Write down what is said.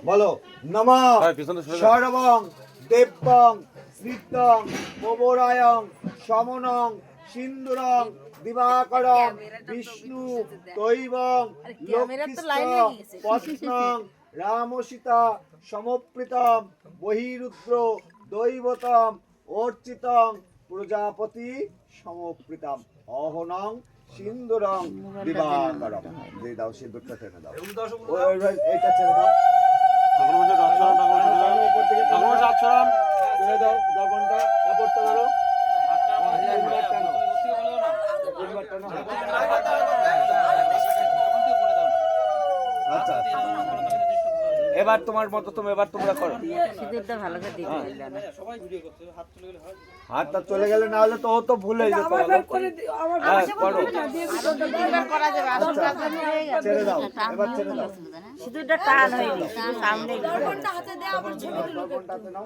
বলো নমঃ সর্বং দেবং শ্রীতং প্রবরায়ং সমনং সিন্দুরং দিবাকরং বিষ্ণু দৈবং লক্ষ্মীস্ত পত্নং রামসীতা সমপ্রীতম বহিরুদ্র দৈবতম অর্চিতং প্রজাপতি সমপ্রীতম অহনং সিন্দুরং দিবাকরং। দিয়ে দাও সিন্দুরটা টেনে দাও, এইটা ছেড়ে দাও, ছেড়ে দাও দর্পণটা, কাপড়টা ধরো, আচ্ছা এবার তোমার মতো তুমি এবার তোমরা করো। হাতটা চলে গেলে না হলে তো ও তো ভুলে যেত। ছেড়ে দাও, এবার ছেড়ে দাও, শুধু এটা টান হয়নি, সামনে দর্পণটা হাতে নাও।